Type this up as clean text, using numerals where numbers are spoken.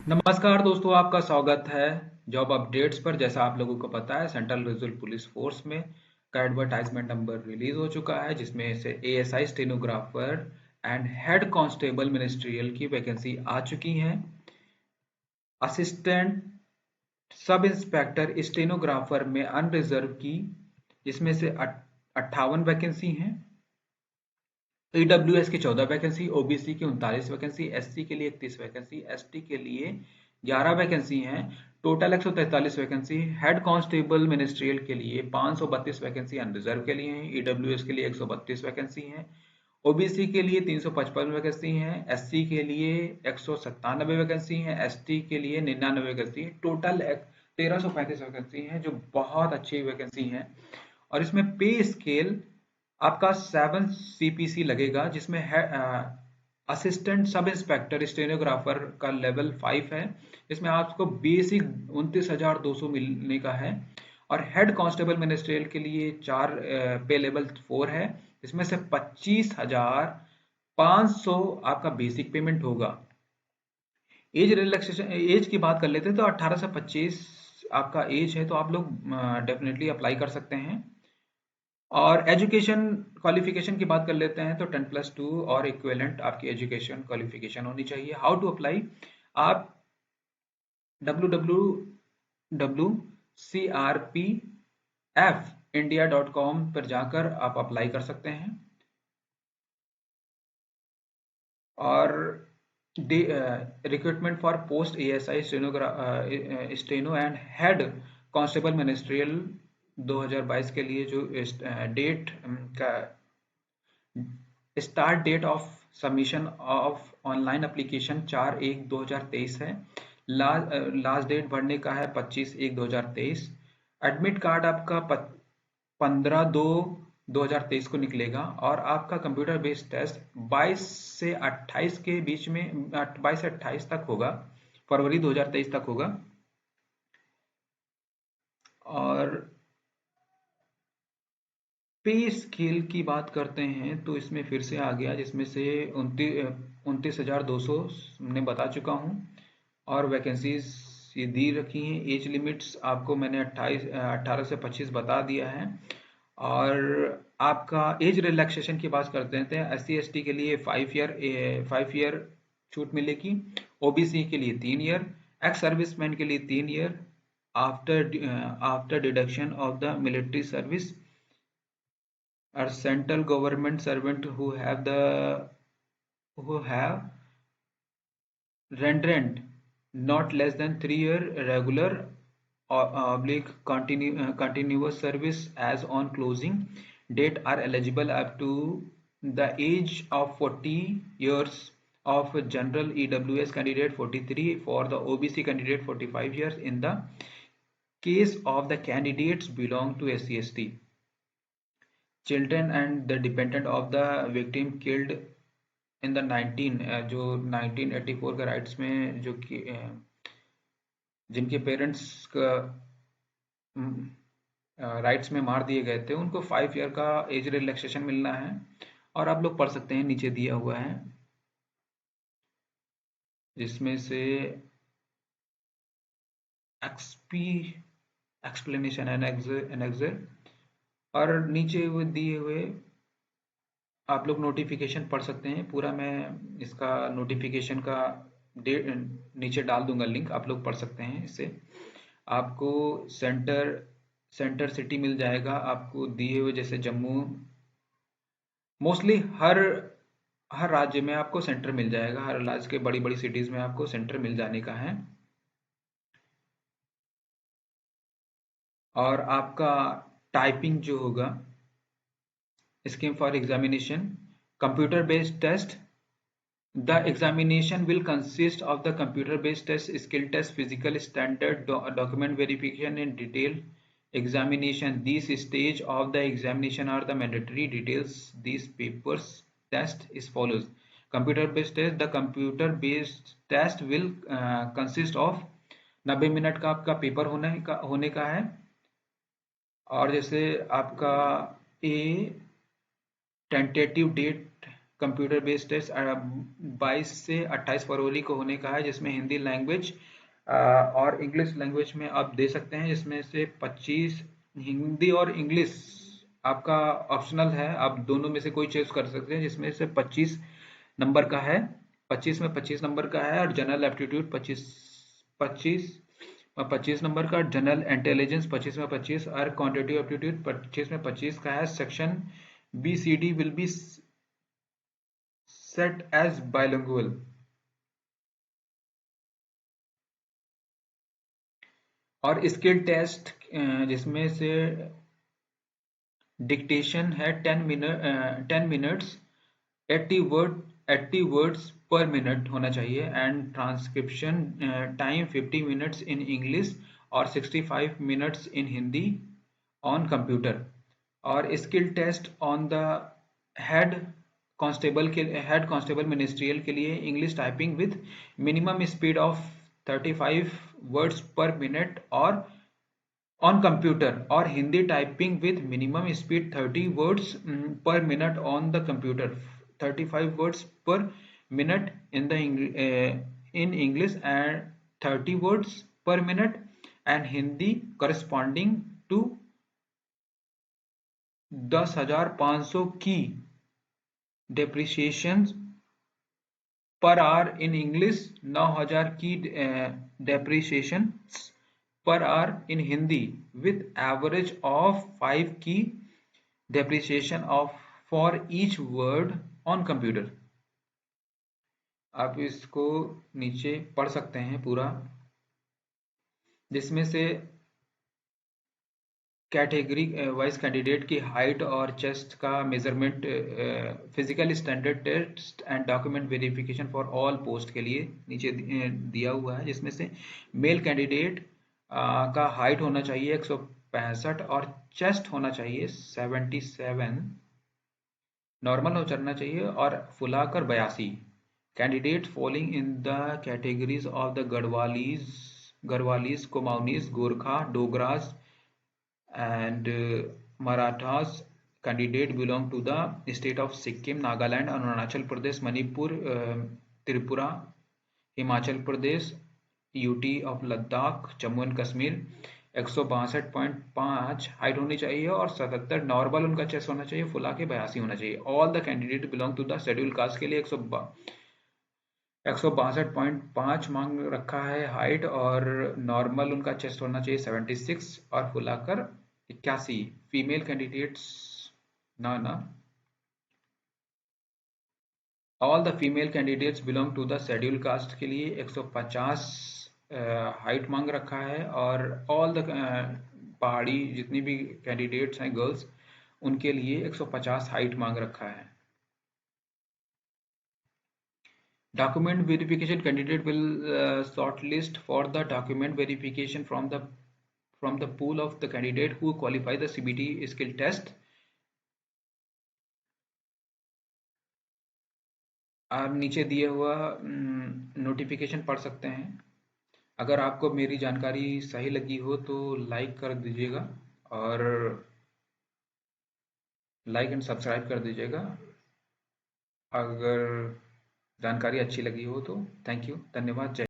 नमस्कार दोस्तों, आपका स्वागत है जॉब अपडेट्स पर। जैसा आप लोगों को पता है, सेंट्रल रिजर्व पुलिस फोर्स में का एडवर्टाइजमेंट नंबर रिलीज हो चुका है, जिसमें से ASI stenographer and head constable ministerial की वैकेंसी आ चुकी हैं। असिस्टेंट सब इंस्पेक्टर स्टेनोग्राफर में अनरिजर्व की, इसमें से 58 वैकेंसी हैं। ईडब्ल्यूएस की 14 वैकेंसी, ओबीसी की 39 वैकेंसी, एससी के लिए 31 वैकेंसी, एसटी के लिए 11 वैकेंसी हैं। Total 143 vacancy. Head constable ministerial के लिए 532 वैकेंसी अनरिजर्व के लिए हैं। ईडब्ल्यूएस के लिए 132 वैकेंसी हैं। ओबीसी के लिए 355 वैकेंसी हैं। एससी के लिए 197 वैकेंसी हैं। एसटी के लिए 99 वैकेंसी है। टोटल 1335 वैकेंसी हैं, जो बहुत अच्छी वैकेंसी हैं। और इसमें पे स्केल आपका 7 सीपीसी लगेगा, जिसमें है असिस्टेंट सब इंस्पेक्टर स्टेनोग्राफर का लेवल 5 है। इसमें आपको बेसिक 29,200 मिलने का है। और हेड कांस्टेबल मिनिस्ट्रियल के लिए 4 पे लेवल 4 है। इसमें से 25,500 आपका बेसिक पेमेंट होगा। एज रिलैक्सेशन, एज की बात कर लेते हैं तो 18 से 25 आपका एज है, तो आप लोग डेफिनेटली अप्लाई कर सकते हैं। और एजुकेशन क्वालिफिकेशन की बात कर लेते हैं तो 10+2 और इक्विवेलेंट आपकी एजुकेशन क्वालिफिकेशन होनी चाहिए। How to apply? आप www.crpfindia.com पर जाकर आप अप्लाई कर सकते हैं। और recruitment for post ASI steno and head constable ministerial 2022 के लिए जो डेट का start date of submission of online application 4/1/2023 है। लास्ट डेट भरने का है 25/1/2023। एडमिट कार्ड आपका 15/2/2023 को निकलेगा। और आपका कंप्यूटर बेस्ड टेस्ट 22 से 28 के बीच में 22 से 28 तक होगा, फरवरी 2023 तक होगा। और पे स्केल की बात करते हैं तो इसमें फिर से आ गया, जिसमें से 29,200 हमने बता चुका हूँ। और वैकेंसीज ये दी रखी हैं। एज लिमिट्स आपको मैंने 18 से 25 बता दिया है। और आपका एज रिलैक्सेशन की बात करते हैं। एससी एसटी के लिए 5 ईयर छूट मिलेगी। ओबीसी के लिए 3 ईयर। एक्स सर्विसमैन के लिए 3 year after deduction of the military service. Are central government servant who have rendered not less than 3 year regular oblique continuous service as on closing date are eligible up to the age of 40 years of general EWS candidate, 43 for the OBC candidate, 45 years in the case of the candidates belong to SC/ST. Children and the dependent of the victim killed in the 1984 के rights में, जो कि जिनके parents का rights में मार दिए गए थे, उनको 5 ईयर का एज रिलैक्सेशन मिलना है। और आप लोग पढ़ सकते हैं, नीचे दिया हुआ है, जिसमें से एक्सपी एक्सप्लेनेशन एनेक्सर और नीचे वो दिए हुए आप लोग नोटिफिकेशन पढ़ सकते हैं पूरा। मैं इसका नोटिफिकेशन का डेट नीचे डाल दूंगा, लिंक आप लोग पढ़ सकते हैं इससे। आपको सेंटर सेंटर सिटी मिल जाएगा आपको दिए हुए, जैसे जम्मू। मोस्टली हर हर राज्य में आपको सेंटर मिल जाएगा, हर राज्य के बड़ी बड़ी सिटीज में आपको सेंटर मिल जाने का है। और आपका टाइपिंग जो होगा, scheme for examination, computer based test. The examination will consist of the computer-based test, skill test, physical standard, document verification, and detailed examination. These stage of the examination are the mandatory details. These papers test is follows. Computer-based test. The computer-based test will consist of 90 minute का आपका paper होने का है। और जैसे आपका a tentative date computer based test 22 से 28 फरवरी को होने का है, जिसमें हिंदी लैंग्वेज और इंग्लिश लैंग्वेज में आप दे सकते हैं, जिसमें से 25 हिंदी और इंग्लिश आपका ऑप्शनल है, आप दोनों में से कोई चूज कर सकते हैं, जिसमें से 25 नंबर का है, 25 में 25 नंबर का है, और जनरल एप्टीट्यूड 25 25 25 नंबर का, जनरल इंटेलिजेंस 25 में 25, और क्वांटिटेटिव एप्टीट्यूड 25 में 25 का है। Section B C D will be set as bilingual. और स्किल टेस्ट जिसमें से डिक्टेशन है 10 मिनट्स, 80 वर्ड्स पर मिनट होना चाहिए, and transcription time 50 minutes in English और 65 minutes in Hindi on computer. और skill test on the head head constable ministerial के लिए English typing with minimum speed of 35 words per minute और on computer, और Hindi typing with minimum speed 30 words per minute on the computer, 35 words per minute in the in English and 30 words per minute and Hindi corresponding to 10,500 की depreciation per hour in English, 9,000 की depreciation per hour in Hindi, with average of 5 की depreciation of for each word on computer. आप इसको नीचे पढ़ सकते हैं पूरा, जिसमें से कैटेगरी वाइज कैंडिडेट की हाइट और चेस्ट का measurement, physical standard test and document verification for all post के लिए नीचे दिया हुआ है, जिसमें से मेल कैंडिडेट का हाइट होना चाहिए 165 और चेस्ट होना चाहिए 77, नॉर्मल हो चलना चाहिए, और फुलाकर 82। Candidate falling in the categories of the Garhwalis, Kumaonis, Gorkha, Dogras and Marathas candidate belong to the state of Sikkim, Nagaland, Arunachal Pradesh, Manipur, Tripura, Himachal Pradesh, UT of Ladakh, Jammu and Kashmir। 162.5 height होनी चाहिए और 77 normal उनका chest होना चाहिए, फुला के 82 होना चाहिए। All the candidate belong to the schedule caste के लिए 162.5 मांग रखा है हाइट, और नॉर्मल उनका चेस्ट होना चाहिए 76 और फुलाकर 81। फीमेल कैंडिडेट्स ना all the female candidates belong to the schedule caste के लिए 150 हाइट मांग रखा है, और ऑल द पहाड़ी जितनी भी कैंडिडेट्स हैं गर्ल्स, उनके लिए 150 हाइट मांग रखा है। Document verification candidate will shortlist for the document verification from the pool of the candidate who qualify the CBT skill test। आप नीचे दिए हुआ नोटिफिकेशन पढ़ सकते हैं। अगर आपको मेरी जानकारी सही लगी हो तो लाइक कर दीजिएगा, और लाइक एंड सब्सक्राइब कर दीजिएगा। अगर जानकारी अच्छी लगी हो तो थैंक यू, धन्यवाद, जय।